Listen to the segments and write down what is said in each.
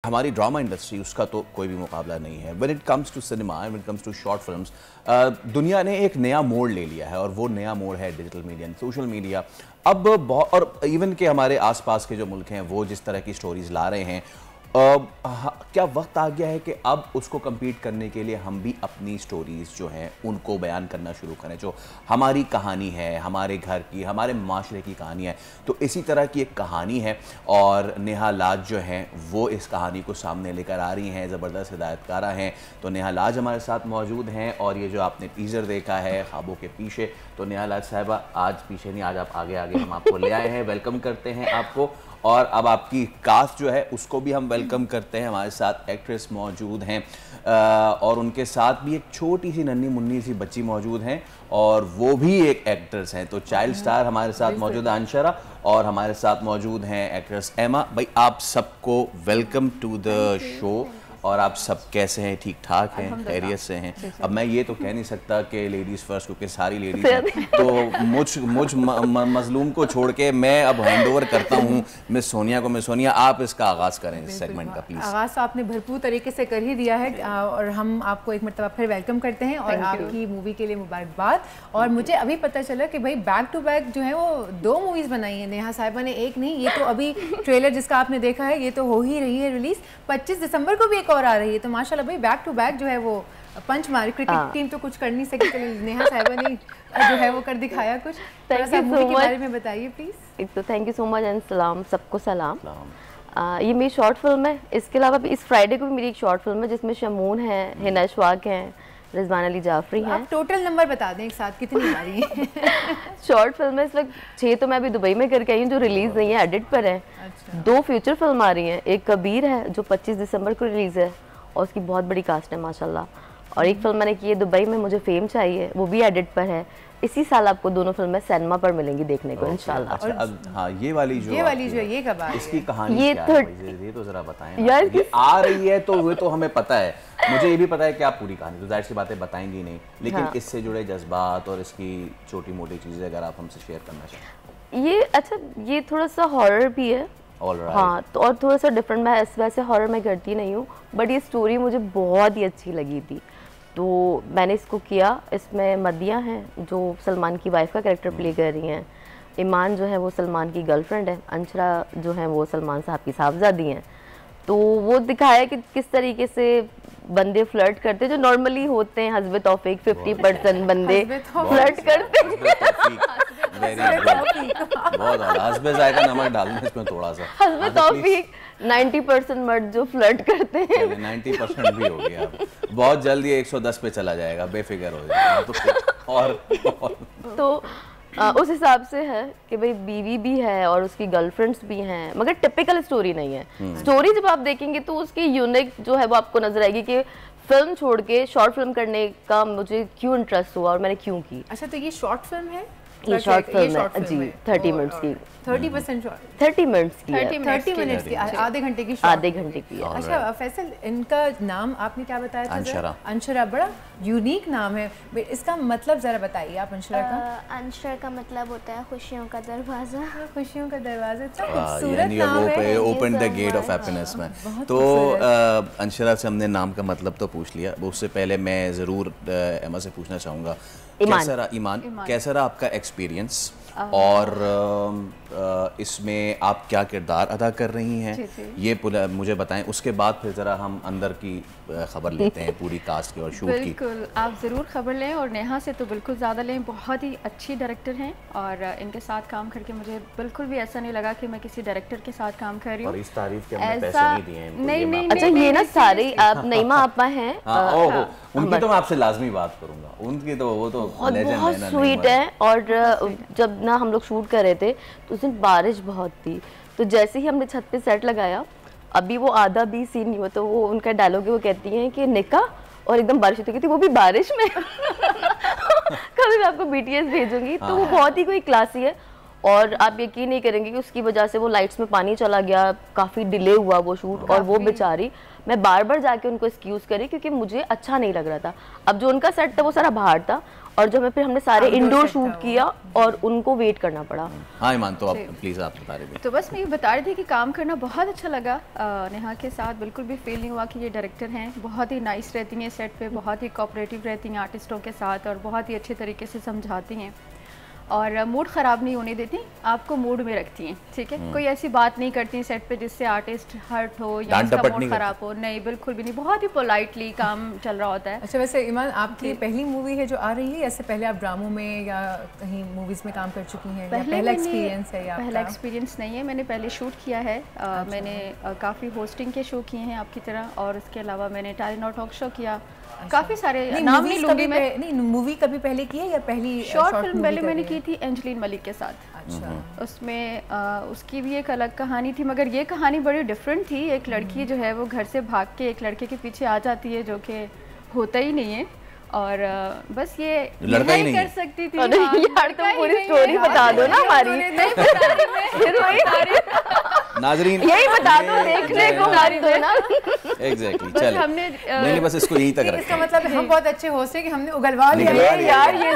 हमारी drama industry उसका तो कोई भी मुकाबला नहीं है। When it comes to cinema, when it comes to short films, दुनिया ने एक नया मोड़ ले लिया है और वो नया मोड़ है digital media and social media. अब बहुत, और इवन के हमारे आसपास के जो मुल्क हैं वो जिस तरह की स्टोरीज ला रहे हैं, क्या वक्त आ गया है कि अब उसको compete करने के लिए हम भी अपनी स्टोरीज़ जो हैं उनको बयान करना शुरू करें। जो हमारी कहानी है, हमारे घर की, हमारे माशरे की कहानी है, तो इसी तरह की एक कहानी है और नेहा लाज जो हैं वो इस कहानी को सामने लेकर आ रही हैं। ज़बरदस्त हिदायतकारा हैं। तो नेहा लाज हमारे साथ मौजूद हैं और ये जो आपने टीज़र देखा है ख्वाबों के पीछे, तो नेहा लाज साहिबा आज पीछे नहीं, आज आप आगे आगे हम आपको ले आए हैं। वेलकम करते हैं आपको। और अब आपकी कास्ट जो है उसको भी हम वेलकम करते हैं। हमारे साथ एक्ट्रेस मौजूद हैं और उनके साथ भी एक छोटी सी नन्ही मुन्नी सी बच्ची मौजूद हैं और वो भी एक एक्ट्रेस हैं। तो चाइल्ड स्टार हमारे साथ मौजूद है अंशरा और हमारे साथ मौजूद हैं एक्ट्रेस एमा। भाई आप सबको वेलकम टू द शो। और आप सब कैसे हैं? ठीक ठाक हैं? खैरियत से हैं? अब मैं ये तो कह नहीं सकता कि लेडीज़ फर्स्ट, क्योंकि सारी लेडीज़ हैं, तो मुझ मजलूम को छोड़ के मैं अब हैंडओवर करता हूँ मिस सोनिया को। मिस सोनिया, आप इसका आगाज़ करें इस सेगमेंट का प्लीज़। आगाज़ तो आपने भरपूर तरीके से कर ही दिया है और हम आपको एक मरतबा फिर वेलकम करते हैं और आपकी मूवी के लिए मुबारकबाद। और मुझे अभी पता चला कि भाई बैक टू बैक जो है वो 2 मूवीज़ बनाई हैं नेहा साहिबा ने, एक नहीं। ये तो अभी ट्रेलर जिसका आपने देखा है ये तो हो ही रही है रिलीज़, 25 दिसंबर को भी एक और आ रही है। तो माशाल्लाह भाई बैक टू बैक जो है वो पंच मारी। क्रिकेट टीम तो कुछ कर नहीं सकी, तो नेहा साहिबा ने जो है वो कर दिखाया कुछ। थोड़ा सा मूवी के बारे में बताइए प्लीज़। एक तो thank you so much and सलाम, सबको सलाम। ये मेरी शॉर्ट फिल्म है। इसके अलावा इस फ्राइडे को भी मेरी एक शॉर्ट फिल्म है जिसमें शमून है, हिना अशफाक हैं, रिजवान अली जाफरी हैं। आप टोटल नंबर बता दें एक साथ कितनी आ रही है? शॉर्ट फिल्म है इस वक्त 6 तो मैं अभी दुबई में करके आई हूँ जो रिलीज़ नहीं है, एडिट पर है। 2 फ्यूचर फिल्म आ रही हैं। एक कबीर है जो 25 दिसंबर को रिलीज़ है और उसकी बहुत बड़ी कास्ट है माशाल्लाह। और एक फिल्म मैंने की है दुबई में, मुझे फेम चाहिए, वो भी एडिट पर है। इसी साल आपको दोनों फिल्में सिनेमा पर मिलेंगी देखने को इंशाल्लाह। अच्छा, अब हाँ ये वाली जो ये कब आ रही है? इसकी कहानी क्या है? ये तो जरा बताएं यार। ये आ रही है तो वो तो हमें पता है, मुझे ये भी पता है कि आप पूरी कहानी तो जाहिर सी बातें बताएंगी नहीं, लेकिन हाँ। इससे जुड़े जज्बात और इसकी छोटी मोटी चीज़ें अगर आप हमसे शेयर करना चाहें। ये अच्छा, ये थोड़ा सा हॉरर भी है। हाँ, तो और थोड़ा सा डिफरेंट। मैं वैसे हॉरर मैं करती नहीं हूँ, बट ये स्टोरी मुझे बहुत ही अच्छी लगी थी तो मैंने इसको किया। इसमें मदिया हैं जो सलमान की वाइफ का कैरेक्टर प्ले कर रही हैं, ईमान जो है वो सलमान की गर्लफ्रेंड है, अंशरा जो है वो सलमान साहब की साहबजादी हैं। तो वो दिखाया कि किस तरीके से बंदे फ्लर्ट करते हैं जो नॉर्मली होते हैं। हस्बे तौफीक 50% बंदे फ्लर्ट करते हैं। बहुत हस्बे जायका नमक डालना इसमें थोड़ा सा। हस्बे तौफीक 90% मर्द जो फ्लर्ट करते हैं। 90% भी हो गया, बहुत जल्दी 110 पे चला जाएगा, बेफिक्र हो जाएगा। और तो उस हिसाब से है कि भाई बीवी भी है और उसकी गर्लफ्रेंड्स भी हैं, मगर टिपिकल स्टोरी नहीं है। स्टोरी जब आप देखेंगे तो उसकी यूनिक जो है वो आपको नजर आएगी कि फिल्म छोड़ के शॉर्ट फिल्म करने का मुझे क्यों इंटरेस्ट हुआ और मैंने क्यों की। अच्छा, तो ये शॉर्ट फिल्म है? ये शॉर्ट फिल्म है जी, 30 मिनट्स की। 30% शॉर्ट, 30 मिनट्स की, 30 मिनट्स की, आधे घंटे की, आधे घंटे की। अच्छा फैसल, इनका नाम आपने क्या बताया था? अंशरा। अंशरा, बड़ा यूनिक नाम है, इसका मतलब जरा बताइए आप अंशरा का। अंशरा का मतलब होता है खुशियों का दरवाजा। खुशियों का दरवाजा, अच्छा खूबसूरत नाम है। Open the gate of happiness में। तो अंशरा से हमने नाम का मतलब तो पूछ लिया, उससे पहले मैं ज़रूर एमा से पूछना चाहूँगा ईमान, कैसा रहा आपका एक्सपीरियंस और इसमें आप क्या किरदार अदा कर रही हैं, ये मुझे बताएं। उसके बाद फिर ज़रा हम अंदर की खबर लेते हैं पूरी कास्ट की और शूट की। बिल्कुल, आप ज़रूर खबर लें और नेहा से तो बिल्कुल ज़्यादा लें। बहुत ही अच्छी डायरेक्टर हैं और इनके साथ काम करके मुझे बिल्कुल भी ऐसा नहीं लगा कि मैं किसी डायरेक्टर के साथ काम कर रही हूँ। और इस तारीफ के हमने पैसे नहीं दिए हैं। नहीं, अच्छा ये ना सारे आप नईमा आपा हैं, उनकी तो मैं आपसे लाजमी बात करूँगा, उनकी तो वो तो बहुत स्वीट है। और जब ना हम लोग शूट कर रहे थे तो उस दिन बारिश बहुत थी, तो जैसे ही हमने छत पे सेट लगाया, अभी वो आधा भी सीन नहीं हुआ तो वो उनका डायलॉग है, वो कहती हैं कि निकाह और एकदम बारिश होती थी, वो भी बारिश में। कभी मैं आपको BTS भेजूंगी। तो वो बहुत ही कोई क्लासी है और आप यकीन नहीं करेंगे कि उसकी वजह से वो लाइट्स में पानी चला गया, काफ़ी डिले हुआ वो शूट, और वो बेचारी, मैं बार बार जाके उनको एक्सक्यूज़ करी क्योंकि मुझे अच्छा नहीं लग रहा था। अब जो उनका सेट था वो सारा बाहर था, और जब फिर हमने सारे इंडोर शूट किया और उनको वेट करना पड़ा। हाँ ईमान, तो आप प्लीज़ आप बता रहे थे। तो बस मैं ये बता रही थी कि काम करना बहुत अच्छा लगा नेहा के साथ, बिल्कुल भी फील नहीं हुआ कि ये डायरेक्टर हैं, बहुत ही नाइस रहती हैं सेट पे, बहुत ही कोऑपरेटिव रहती हैं आर्टिस्टों के साथ और बहुत ही अच्छे तरीके से समझाती हैं और मूड ख़राब नहीं होने देती, आपको मूड में रखती हैं, ठीक है। कोई ऐसी बात नहीं करती सेट पे जिससे आर्टिस्ट हर्ट हो या उसका मूड ख़राब हो, नहीं बिल्कुल भी नहीं, बहुत ही पोलाइटली काम चल रहा होता है। अच्छा, वैसे ईमान आपकी पहली मूवी है जो आ रही है, इससे पहले आप ड्रामों में या कहीं मूवीज़ में काम कर चुकी हैं? पहला एक्सपीरियंस है? पहला एक्सपीरियंस नहीं है, मैंने पहले शूट किया है। मैंने काफ़ी होस्टिंग के शो किए हैं आपकी तरह, और उसके अलावा मैंने टैलेंट टॉक शो किया, काफ़ी सारे नाम नहीं लूँगी मैं। नहीं, मूवी कभी पहले की है या पहली शॉर्ट फिल्म पहले मैंने की थी एंजलिन मलिक के साथ। अच्छा। उसमें उसकी भी एक अलग कहानी थी, मगर ये कहानी बड़ी डिफरेंट थी। एक लड़की जो है वो घर से भाग के एक लड़के के पीछे आ जाती है जो कि होता ही नहीं है, और बस ये लड़का ही नहीं कर सकती थी। यार तुम पूरी स्टोरी बता दो ना हमारी। नाजरीन यही बता दो, देखने को दो ना। एग्जैक्टली, चलो नहीं बस इसको यहीं तक रखें। इसका मतलब हम बहुत अच्छे होस्ट हैं कि हमने उगलवा लिया है यार, ये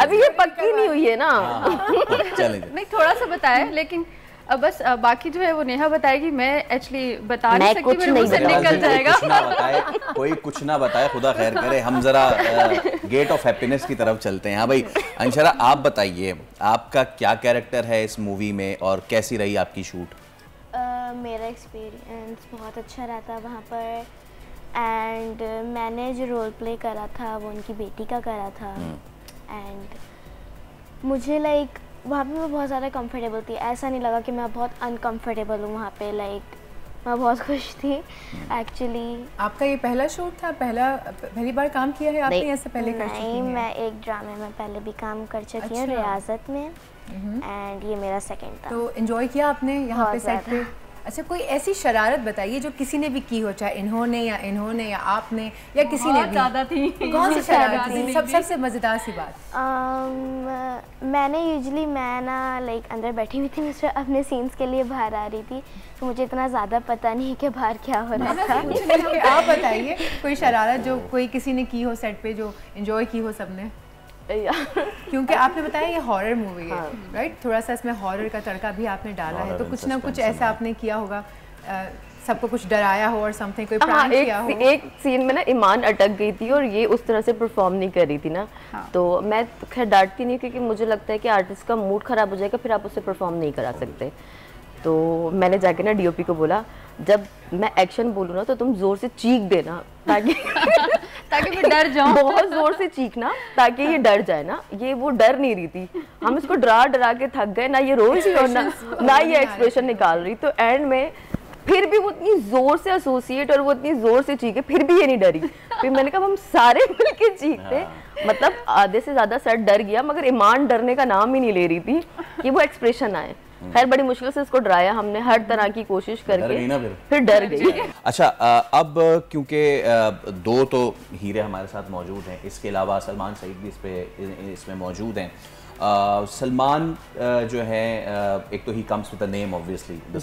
अभी ये पक्की नहीं हुई है ना। चलें नहीं, थोड़ा सा बताया, लेकिन अब बस बाकी जो है वो नेहा बताएगी, मैं एक्चुअली बता नहीं सकती, मेरे मुंह से निकल जाएगा। कोई कुछ ना बताए, खुदा खैर करे। हम जरा गेट ऑफ हैप्पीनेस की तरफ चलते हैं। हाँ भाई अंशरा, आप बताइए आपका क्या कैरेक्टर है इस मूवी में और कैसी रही आपकी शूट? मेरा एक्सपीरियंस बहुत अच्छा रहा था वहाँ पर, एंड मैंने जो रोल प्ले करा था वो उनकी बेटी का करा था, एंड मुझे लाइक वहाँ पे मैं बहुत ज़्यादा कंफर्टेबल थी, ऐसा नहीं लगा कि मैं बहुत अनकंफर्टेबल हूँ वहाँ पे, लाइक मैं बहुत खुश थी एक्चुअली। आपका ये पहला शूट था? पहली बार काम किया है आपने? ऐसे पहले कर चुकी हैं? मैं एक ड्रामे में पहले भी काम कर चुकी हूँ, रियाजत में, एंड ये मेरा सेकंड था। तो एंजॉय किया आपने यहाँ पे सेट पे? अच्छा, कोई ऐसी शरारत बताइए जो किसी ने भी की हो, चाहे इन्होंने या आपने या किसी ने भी? ज़्यादा थी। कौन सी शरारत थी? सबसे मज़ेदार सी बात। मैंने यूजुअली मैं ना लाइक अंदर बैठी हुई थी, मैं अपने सीन्स के लिए बाहर आ रही थी, तो मुझे इतना ज़्यादा पता नहीं कि बाहर क्या हो रहा था। आप बताइए कोई शरारत जो कोई किसी ने की हो सेट पे, जो एंजॉय की हो सबने? क्योंकि आपने बताया ये हॉरर मूवी है, राइट? थोड़ा सा इसमें हॉरर का तड़का भी आपने डाला है, तो कुछ ना कुछ ऐसा आपने किया होगा, सबको कुछ डराया हो और समथिंग, कोई प्रैंक किया हो? एक सीन में ना ईमान अटक गई थी और ये उस तरह से परफॉर्म नहीं कर रही थी ना, तो मैं खैर डांटती नहीं, क्योंकि मुझे लगता है कि आर्टिस्ट का मूड खराब हो जाएगा, फिर आप उसे परफॉर्म नहीं करा सकते। तो मैंने जाके ना डीओपी को बोला, जब मैं एक्शन बोलूँ ना तो तुम जोर से चीख देना, ताकि मैं डर जाऊं। बहुत जोर से चीखना ताकि ये डर जाए ना। ये वो डर नहीं रही थी, हम इसको डरा के थक गए, ना ये रो रही और ना ये एक्सप्रेशन निकाल रही। तो एंड में फिर भी वो इतनी जोर से एसोसिएट और वो इतनी जोर से चीखे, फिर भी ये नहीं डरी। फिर मैंने कहा हम सारे मिलके चीखते, मतलब आधे से ज्यादा सेट डर गया, मगर ईमान डरने का नाम ही नहीं ले रही थी कि वो एक्सप्रेशन आए। खैर बड़ी मुश्किल से इसको डराया हमने, हर तरह की कोशिश करके, फिर डर गई। अच्छा, अब क्योंकि दो तो हीरे हमारे साथ मौजूद हैं, इसके अलावा सलमान सईद भी इसमें मौजूद हैं। सलमान जो है, एक तो he comes with the name obviously the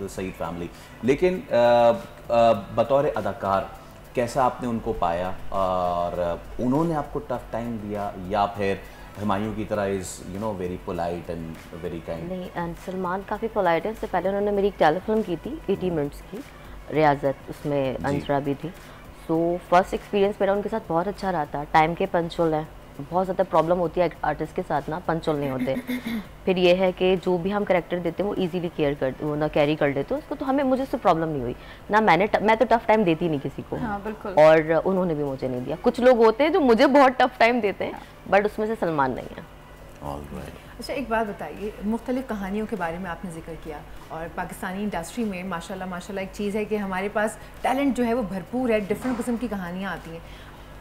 Saeed family, लेकिन बतौर अदाकार कैसा आपने उनको पाया और उन्होंने आपको टफ टाइम दिया, या फिर हुमायूं की तरह is very polite and very kind? नहीं, एंड सलमान काफ़ी पोलाइट है। इससे पहले उन्होंने मेरी एक टेलीफिल्म की थी 80 मिनट्स की, रियाजत, उसमें अंशरा भी थी। सो फर्स्ट एक्सपीरियंस मेरा उनके साथ बहुत अच्छा रहा था। टाइम के पंचुअल है, बहुत ज़्यादा प्रॉब्लम होती है आर्टिस्ट के साथ ना, पंचुअल नहीं होते। फिर ये है कि जो भी हम कैरेक्टर देते हैं वो इजीली कैरी कर लेते हैं उसको, तो मुझे उससे प्रॉब्लम नहीं हुई ना। मैं तो टफ टाइम देती नहीं किसी को। हाँ, बिल्कुल। और उन्होंने भी मुझे नहीं दिया। कुछ लोग होते हैं जो मुझे बहुत टफ टाइम देते हैं, बट उसमें से सलमान नहीं है। अच्छा, एक बात बताइए, मुख्तलिफ कहानियों के बारे में आपने जिक्र किया, और पाकिस्तानी इंडस्ट्री में माशाल्लाह एक चीज़ है कि हमारे पास टैलेंट जो है वो भरपूर है, डिफरेंट किस्म की कहानियाँ आती हैं।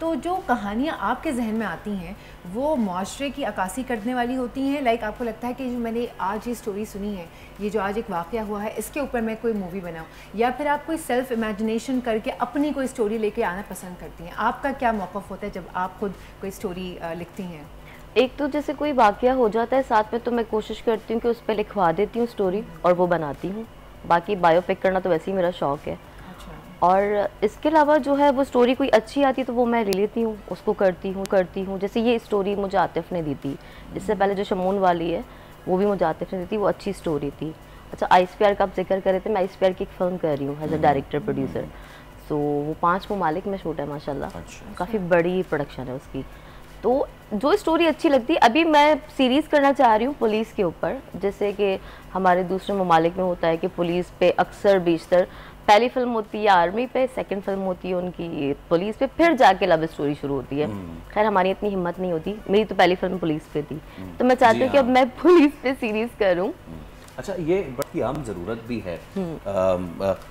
तो जो कहानियाँ आपके जहन में आती हैं वो माशरे की अक्कासी करने वाली होती हैं? लाइक आपको लगता है कि जो मैंने आज ये स्टोरी सुनी है, ये जो आज एक वाक़या हुआ है, इसके ऊपर मैं कोई मूवी बनाऊँ, या फिर आप कोई सेल्फ इमेजिनेशन करके अपनी कोई स्टोरी लेके आना पसंद करती हैं? आपका क्या मौक़िफ़ होता है जब आप खुद कोई स्टोरी लिखती हैं? एक तो जैसे कोई वाकया हो जाता है साथ में, तो मैं कोशिश करती हूँ कि उस पर लिखवा देती हूँ स्टोरी और वो बनाती हूँ। बाकी बायोपिक करना तो वैसे ही मेरा शौक है। और इसके अलावा जो है वो स्टोरी कोई अच्छी आती है तो वो मैं ले लेती हूँ, उसको करती हूँ। जैसे ये स्टोरी मुझे आतिफ ने दी थी, इससे पहले जो शमून वाली है वो भी मुझे आतिफ ने दी थी, वो अच्छी स्टोरी थी। अच्छा, आईएसपीआर का आप जिक्र कर रहे थे, मैं आईएसपीआर की एक फिल्म कर रही हूँ एज अ डायरेक्टर प्रोड्यूसर। सो वो 5 ममालिक में शूट है माशाल्लाह। काफ़ी बड़ी प्रोडक्शन है उसकी। तो जो स्टोरी अच्छी लगती है, अभी मैं सीरीज़ करना चाह रही हूँ पुलिस के ऊपर। जैसे कि हमारे दूसरे ममालिक में होता है कि पुलिस पे अक्सर बेशतर पहली फिल्म होती है आर्मी पे, सेकंड फिल्म होती है उनकी पुलिस पे, फिर जाके लव स्टोरी शुरू होती है। खैर हमारी इतनी हिम्मत नहीं होती, मेरी तो पहली फिल्म पुलिस पे थी, तो मैं चाहती हूँ कि अब मैं पुलिस पे सीरीज़ करूँ। अच्छा, ये बड़ी आम ज़रूरत भी है,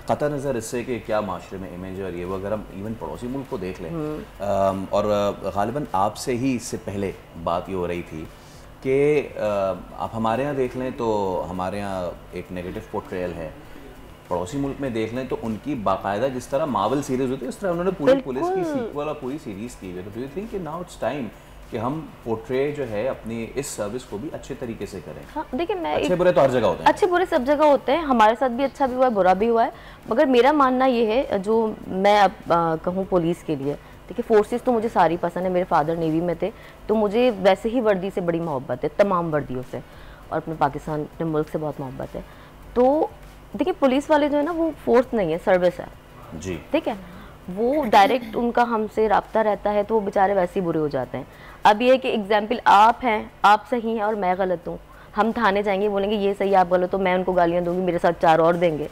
क़तई नज़र इससे कि क्या माशरे में इमेज और ये वो, अगर हम इवन पड़ोसी मुल्क को देख लें, और ग़ालिबन आपसे ही इससे पहले बात ये हो रही थी कि आप हमारे यहाँ देख लें तो हमारे यहाँ एक नेगेटिव पोर्ट्रेयल है, पड़ोसी मुल्क में देख लें तो उनकी बाकायदा जिस तरह मार्वल सीरीज़ होती है उस तरह उन्होंने पूरी पुलिस की सीक्वल और पूरी सीरीज़ की है। तो डू यू थिंक कि नाउ इट्स टाइम कि हम पोर्ट्रे जो है अपनी इस सर्विस को भी अच्छे तरीके से करें? हाँ, देखिए मैं अच्छे बुरे तो हर जगह होते हैं, अच्छे बुरे सब जगह होते हैं, हमारे साथ भी अच्छा भी हुआ है बुरा भी हुआ है, मगर मेरा मानना ये है, जो मैं अब कहूँ पुलिस के लिए, देखिए फोर्सेस तो मुझे सारी पसंद है, मेरे फादर नेवी में थे तो मुझे वैसे ही वर्दी से बड़ी मोहब्बत है, तमाम वर्दियों से, और अपने पाकिस्तान अपने मुल्क से बहुत मोहब्बत है। तो देखिए पुलिस वाले जो है ना वो फोर्स नहीं है, सर्विस है जी, ठीक है, वो डायरेक्ट उनका हमसे रब्ता रहता है तो वो बेचारे वैसे ही बुरे हो जाते हैं। अब ये है कि एग्जाम्पल आप हैं, आप सही हैं और मैं गलत हूँ, हम थाने जाएंगे बोलेंगे ये सही आप गलत हो, मैं उनको गालियाँ दूंगी, मेरे साथ 4 और देंगे,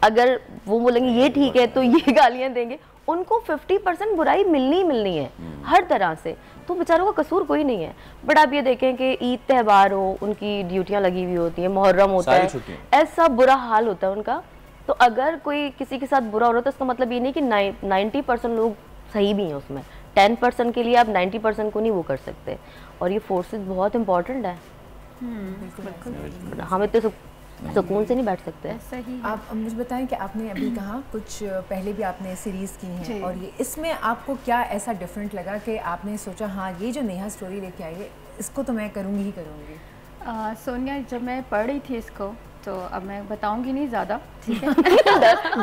अगर वो बोलेंगे ये ठीक है तो ये गालियाँ देंगे, उनको 50% बुराई मिलनी है हर तरह से, तो बेचारों का कसूर कोई नहीं है। बट आप ये देखें कि ईद त्यौहार हो, उनकी ड्यूटियाँ लगी हुई होती हैं, मुहर्रम होता है, ऐसा बुरा हाल होता है उनका, तो अगर कोई किसी के साथ बुरा हो रहा है तो इसका मतलब ये नहीं कि 90% लोग सही भी हैं उसमें, 10% के लिए आप 90% को नहीं वो कर सकते, और ये फोर्सेस बहुत इंपॉर्टेंट है। हमें तो सुकून से नहीं बैठ सकते। सही। आप मुझे बताएं कि आपने अभी कहा कुछ पहले भी आपने सीरीज़ की हैं, और ये इसमें आपको क्या ऐसा डिफरेंट लगा कि आपने सोचा हाँ ये जो नेहा स्टोरी लेके आई है इसको तो मैं करूँगी ही करूँगी? सोनिया, जब मैं पढ़ रही थी इसको तो अब मैं बताऊंगी नहीं ज़्यादा, ठीक है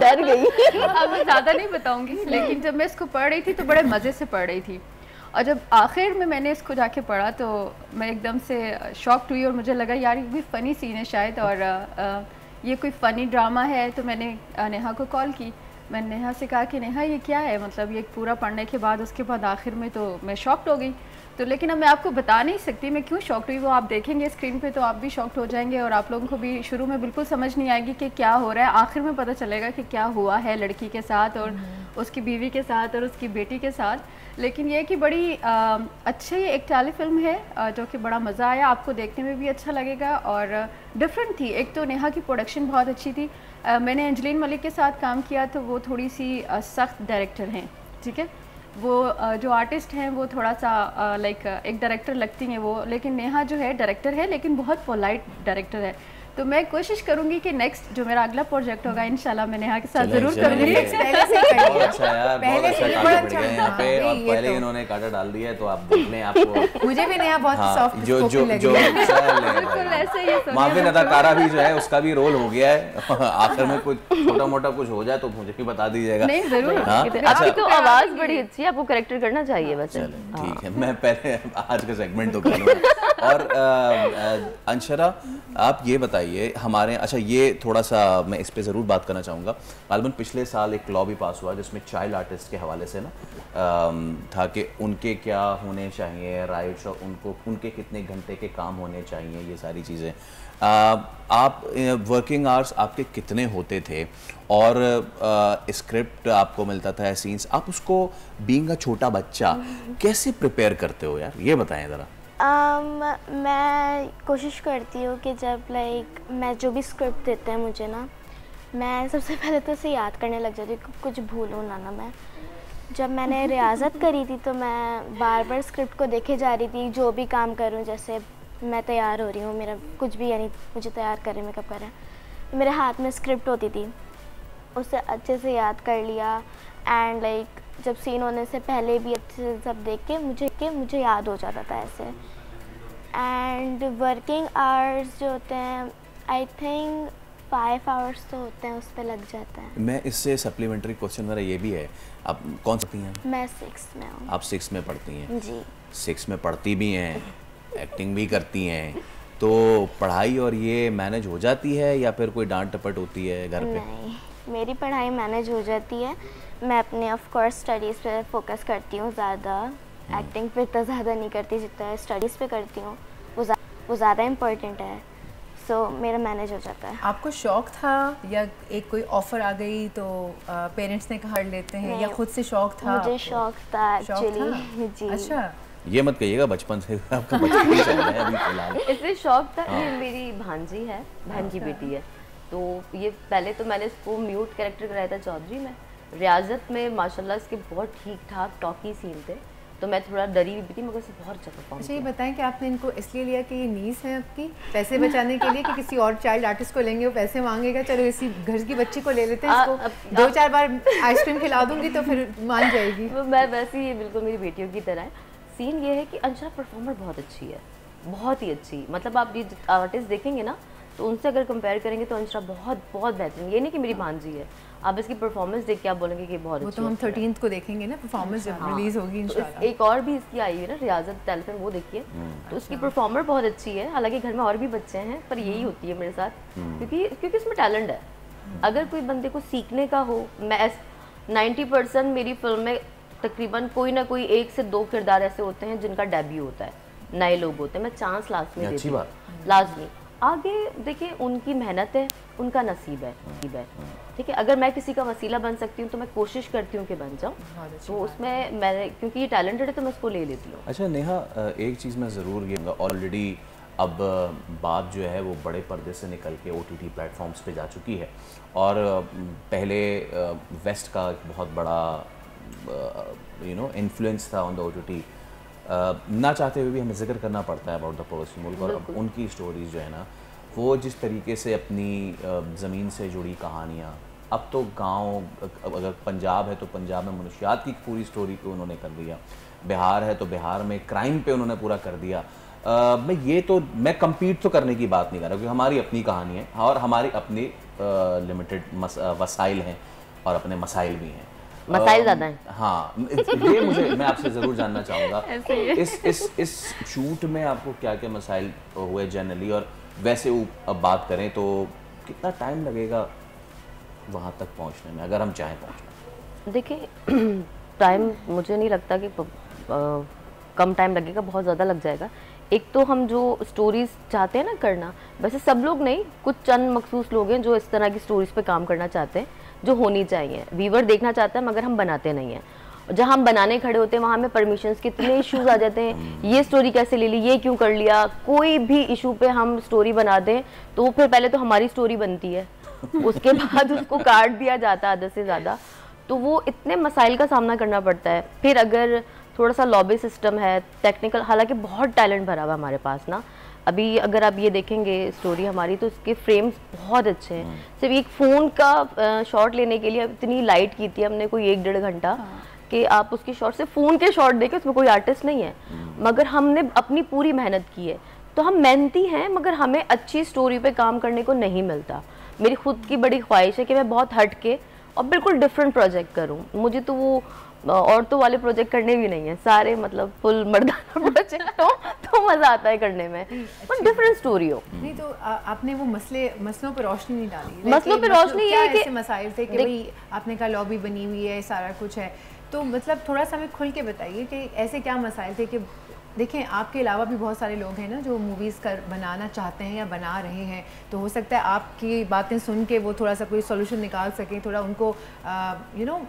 डर गई अब मैं ज़्यादा नहीं बताऊंगी, लेकिन जब मैं इसको पढ़ रही थी तो बड़े मज़े से पढ़ रही थी, और जब आखिर में मैंने इसको जाके पढ़ा तो मैं एकदम से शॉक्ड हुई, और मुझे लगा यार ये भी फ़नी सीन है शायद, और ये कोई फ़नी ड्रामा है। तो मैंने नेहा को कॉल की, मैंने नेहा से कहा कि नेहा ये क्या है, मतलब ये पूरा पढ़ने के बाद उसके बाद आखिर में तो मैं शॉक्ड हो गई, तो लेकिन अब मैं आपको बता नहीं सकती मैं क्यों शॉक्ड हुई, वो आप देखेंगे स्क्रीन पे तो आप भी शॉक्ड हो जाएंगे, और आप लोगों को भी शुरू में बिल्कुल समझ नहीं आएगी कि क्या हो रहा है, आखिर में पता चलेगा कि क्या हुआ है लड़की के साथ और उसकी बीवी के साथ और उसकी बेटी के साथ। लेकिन ये कि बड़ी अच्छी एक टेली फिल्म है जो कि बड़ा मज़ा आया, आपको देखने में भी अच्छा लगेगा और डिफरेंट थी। एक तो नेहा की प्रोडक्शन बहुत अच्छी थी, मैंने एंजलिन मलिक के साथ काम किया तो वो थोड़ी सी सख्त डायरेक्टर हैं, ठीक है, वो जो आर्टिस्ट हैं वो थोड़ा सा लाइक एक डायरेक्टर लगती हैं वो, लेकिन नेहा जो है डायरेक्टर है लेकिन बहुत पोलाइट डायरेक्टर है। तो मैं कोशिश करूंगी कि नेक्स्ट जो मेरा अगला प्रोजेक्ट होगा इंशाल्लाह मैं नेहा के साथ जरूर करूंगी। पहले इन्होंने काटा डाल दिया है तो आप देख लें, आपको मुझे भी नेहा बहुत सॉफ्ट जो जो जो माफी अदाकारा भी जो है उसका भी रोल हो गया है, आखिर में कुछ छोटा मोटा कुछ हो जाए तो मुझे भी बता दीजिएगा। नहीं जरूर, आपकी तो आवाज बड़ी अच्छी है, आपको कैरेक्टर करना चाहिए वैसे। ठीक है, मैं पहले आज का सेगमेंट तो करूँगा। और अंशरा आप ये बताइए हमारे, अच्छा ये थोड़ा सा मैं इस पे ज़रूर बात करना चाहूँगा, गालिबन पिछले साल एक लॉ भी पास हुआ जिसमें चाइल्ड आर्टिस्ट के हवाले से ना था कि उनके क्या होने चाहिए राइट्स और उनको उनके कितने घंटे के काम होने चाहिए, ये सारी चीज़ें। आप वर्किंग आवर्स आपके कितने होते थे और स्क्रिप्ट आपको मिलता था, सीन्स, आप उसको बीइंग अ छोटा बच्चा कैसे प्रिपेयर करते हो यार, ये बताएं ज़रा। मैं कोशिश करती हूँ कि जब लाइक मैं जो भी स्क्रिप्ट देते हैं मुझे ना, मैं सबसे पहले तो उसे याद करने लग जाती हूँ, कुछ भूलूँ ना मैं। जब मैंने रियाजत करी थी तो मैं बार बार स्क्रिप्ट को देखे जा रही थी, जो भी काम करूँ, जैसे मैं तैयार हो रही हूँ, मेरा कुछ भी यानी मुझे तैयार करें, मेकअप करें, मेरे हाथ में स्क्रिप्ट होती थी, उसे अच्छे से याद कर लिया। एंड लाइक जब सीन होने से पहले भी अच्छे से सब देख के मुझे याद हो जाता था ऐसे। एंड वर्किंग आवर्स जो होते हैं आई थिंक 5 आवर्स तो होते हैं, उस पर लग जाता है। मैं इससे सप्लीमेंट्री क्वेश्चन मेरा ये भी है, आप कौन सी हैं? मैं 6 में हूँ। आप 6 में पढ़ती हैं? जी। 6 में पढ़ती भी हैं, एक्टिंग भी करती हैं, तो पढ़ाई और ये मैनेज हो जाती है या फिर कोई डांट टपट होती है घर पे? नहीं, मेरी पढ़ाई मैनेज हो जाती है। मैं अपने ऑफ कोर्स स्टडीज़ पे फोकस करती हूँ ज़्यादा, एक्टिंग पे तो ज़्यादा नहीं करती जितना स्टडीज़ पे करती हूँ, वो ज़्यादा इम्पोर्टेंट है। सो मेरा मैनेज हो जाता है। आपको शौक था या एक कोई ऑफर आ गई तो पेरेंट्स ने कहा कर लेते हैं, या खुद से शौक था? मुझे शौक था एक्चुअली। जी। अच्छा, ये मत कहिएगा बचपन से, आपका बचपन ही चल रहा है अभी फिलहाल। इसलिए शौक था। ये मेरी भांजी है, बहन की बेटी है, तो ये पहले तो मैंने इसको म्यूट कैरेक्टर कराया था चौधरी में। रियाजत में माशाल्लाह इसके बहुत ठीक ठाक टॉकी सीन थे, तो मैं थोड़ा डरी भी थी, मगर इसे बहुत अच्छा परफॉर्म अच्छा ये बताएं कि आपने इनको इसलिए लिया कि ये नीस है आपकी, पैसे बचाने के लिए, कि किसी और चाइल्ड आर्टिस्ट को लेंगे वो पैसे मांगेगा, चलो इसी घर की बच्ची को ले लेते हैं, इसको 2-4 बार आइसक्रीम खिला दूंगी तो फिर मान जाएगी। मैं वैसे ही बिल्कुल मेरी बेटियों की तरह है। सीन ये है कि अंशरा परफॉर्मर बहुत अच्छी है, बहुत ही अच्छी। मतलब आप ये आर्टिस्ट देखेंगे ना तो उनसे अगर कंपेयर करेंगे तो अंशरा बहुत बहुत बेहतरीन। ये नहीं कि मेरी भांजी है, आप इसकी परफॉर्मेंस देख के आप बोलेंगे कि बहुत अच्छी है। वो तो हम 13th को देखेंगे ना, परफॉर्मेंस जब रिलीज होगी इंशाल्लाह। एक और भी इसकी आई है ना, रियाजत टेलीफिल्म, वो देखिए, तो उसकी परफॉर्मर बहुत अच्छी है। हालांकि घर में और भी बच्चे हैं, पर यही होती है मेरे साथ, क्योंकि इसमें टैलेंट है। अगर कोई बंदे को सीखने का हो, मैं 90% मेरी फिल्म में तकरीबन कोई ना कोई 1 से 2 किरदार ऐसे होते हैं जिनका डेब्यू होता है, नए लोग होते हैं, मैं चांस लाजमी देती हूँ, लाजमी। आगे देखिए उनकी मेहनत है, उनका नसीब है, ठीक है। अगर मैं किसी का वसीला बन सकती हूँ तो मैं कोशिश करती हूँ कि बन जाऊँ, तो उसमें मैंने, क्योंकि ये टैलेंटेड है तो मैं उसको ले लेती हूँ। अच्छा नेहा, एक चीज़ मैं ज़रूर ये ऑलरेडी अब बात जो है वो बड़े पर्दे से निकल के OTT प्लेटफॉर्म्स पे जा चुकी है, और पहले वेस्ट का एक बहुत बड़ा इन्फ्लुएंस था ऑन द OTT। ना चाहते हुए भी हमें जिक्र करना पड़ता है अबाउट द पड़ोसी मुल्क, और अब उनकी स्टोरीज जो है ना, वो जिस तरीके से अपनी ज़मीन से जुड़ी कहानियाँ, अब तो गांव, अगर पंजाब है तो पंजाब में मनुष्यात की पूरी स्टोरी को उन्होंने कर दिया, बिहार है तो बिहार में क्राइम पे उन्होंने पूरा कर दिया। मैं कम्पीट तो करने की बात नहीं कर रहा, क्योंकि हमारी अपनी कहानी है और हमारी अपनी लिमिटेड वसाइल हैं और अपने मसाइल भी हैं, मसाइल ज़्यादा हैं। हाँ, ये मैं आपसे ज़रूर जानना चाहूँगा इस शूट में आपको क्या क्या मसाइल हुए जनरली, और वैसे अब बात करें तो कितना टाइम लगेगा वहाँ तक पहुँचने में, अगर हम चाहें पहुँचना? देखिए टाइम मुझे नहीं लगता कि कम टाइम लगेगा, बहुत ज़्यादा लग जाएगा। एक तो हम जो स्टोरीज़ चाहते हैं ना करना, वैसे सब लोग नहीं, कुछ चंद मखसूस लोग हैं जो इस तरह की स्टोरीज़ पे काम करना चाहते हैं, जो होनी चाहिए। वीवर देखना चाहता है मगर हम बनाते नहीं हैं। जहाँ हम बनाने खड़े होते हैं वहाँ हमें परमिशंस के इतने इश्यूज आ जाते हैं, ये स्टोरी कैसे ले ली, ये क्यों कर लिया। कोई भी इशू पे हम स्टोरी बना दें तो फिर पहले तो हमारी स्टोरी बनती है, उसके बाद उसको काट दिया जाता है आधे से ज़्यादा, तो वो इतने मसाइल का सामना करना पड़ता है। फिर अगर थोड़ा सा लॉबी सिस्टम है, टेक्निकल, हालांकि बहुत टैलेंट भरा हुआ है हमारे पास ना। अभी अगर आप ये देखेंगे स्टोरी हमारी, तो इसके फ्रेम्स बहुत अच्छे हैं। सिर्फ एक फ़ोन का शॉट लेने के लिए इतनी लाइट की थी हमने, कोई 1-1.5 घंटा, कि आप उसकी शॉट से फ़ोन के शॉट देखें, उसमें कोई आर्टिस्ट नहीं है, मगर हमने अपनी पूरी मेहनत की है। तो हम मेहनती हैं, मगर हमें अच्छी स्टोरी पे काम करने को नहीं मिलता। मेरी खुद की बड़ी ख्वाहिश है कि मैं बहुत हट के और बिल्कुल डिफरेंट प्रोजेक्ट करूँ। मुझे तो वो औरतों वाले प्रोजेक्ट करने भी नहीं है, सारे मतलब फुल मर्दाना प्रोजेक्ट हो तो मज़ा आता है करने में, पर डिफरेंट स्टोरी हो। नहीं तो आपने वो मसलों पर रोशनी नहीं डाली। मसलों पर रोशनी ये है कि मसाइल थे कि भाई आपने कहा लॉबी बनी हुई है, सारा कुछ है, तो मतलब थोड़ा सा हमें खुल के बताइए कि ऐसे क्या मसाइल थे कि देखें आपके अलावा भी बहुत सारे लोग हैं ना जो मूवीज़ बनाना चाहते हैं या बना रहे हैं, तो हो सकता है आपकी बातें सुन के वो थोड़ा सा कोई सोल्यूशन निकाल सकें, थोड़ा उनको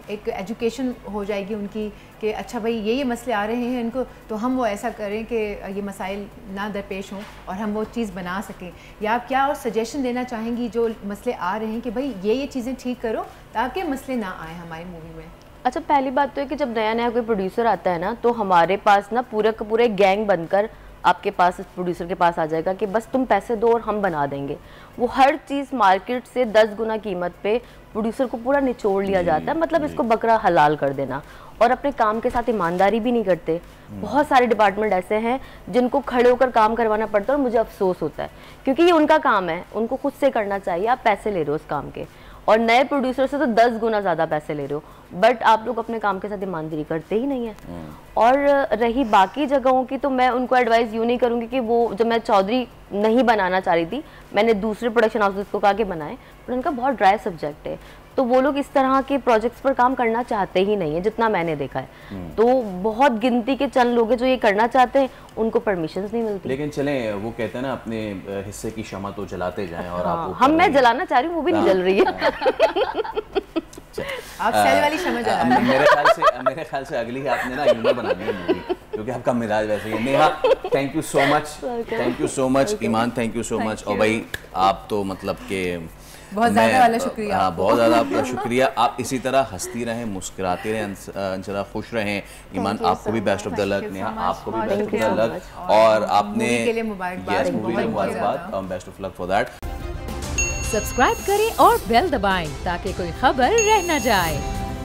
एक एजुकेशन हो जाएगी उनकी कि अच्छा भाई ये मसले आ रहे हैं इनको, तो हम वो ऐसा करें कि ये मसाइल ना दरपेश हों और हम वो चीज़ बना सकें। या आप क्या और सजेशन देना चाहेंगी जो मसले आ रहे हैं कि भाई ये चीज़ें ठीक करो ताकि मसले ना आए हमारी मूवी में? अच्छा, पहली बात तो है कि जब नया नया कोई प्रोड्यूसर आता है ना, तो हमारे पास ना पूरा का पूरा गैंग बनकर आपके पास, इस प्रोड्यूसर के पास आ जाएगा कि बस तुम पैसे दो और हम बना देंगे। वो हर चीज़ मार्केट से 10 गुना कीमत पे प्रोड्यूसर को पूरा निचोड़ लिया जाता है, मतलब इसको बकरा हलाल कर देना। और अपने काम के साथ ईमानदारी भी नहीं करते। बहुत सारे डिपार्टमेंट ऐसे हैं जिनको खड़े होकर काम करवाना पड़ता है और मुझे अफसोस होता है, क्योंकि ये उनका काम है, उनको खुद से करना चाहिए। आप पैसे ले रहे हो उस काम के, और नए प्रोड्यूसर से तो 10 गुना ज़्यादा पैसे ले रहे हो, बट आप लोग अपने काम के साथ ईमानदारी करते ही नहीं है। और रही बाकी जगहों की, तो मैं उनको एडवाइस यूँ नहीं करूँगी कि वो, जब मैं चौधरी नहीं बनाना चाह रही थी, मैंने दूसरे प्रोडक्शन हाउसेस को कहा कि बनाए, पर उनका बहुत ड्राई सब्जेक्ट है, तो वो लोग इस तरह के प्रोजेक्ट्स पर काम करना चाहते ही नहीं है, जितना मैंने देखा है। तो बहुत गिनती के चंद लोग हैं जो ये करना चाहते हैं, उनको परमिशंस नहीं मिलती। लेकिन चलें, वो कहते हैं ना, अपने हिस्से की शमा तो जलाते जाएं। और आप मैं जलाना चाह रही हूँ, वो भी नहीं जल रही है। आप सेल वाली शमा जला रहे हैं। मेरे ख्याल से अगली ही आपने ना ह्यूमर बनानी है मूवी, क्योंकि आपका मिजाज वैसे ही है। Neha, thank you so much. Iman, thank you so much. और भाई आप तो मतलब के बहुत ज़्यादा वाला शुक्रिया। हाँ, बहुत ज़्यादा आपका शुक्रिया। आप इसी तरह हंसती रहें, मुस्कुराते रहें, अंशरा खुश रहें। ईमान, आपको भी best of the luck. Neha, आपको भी बेस्ट ऑफ द लक। और आपने मूवी के लिए मुबारकबाद, best of luck for that. Subscribe करें और बेल दबाएं ताकि कोई खबर रह न जाए।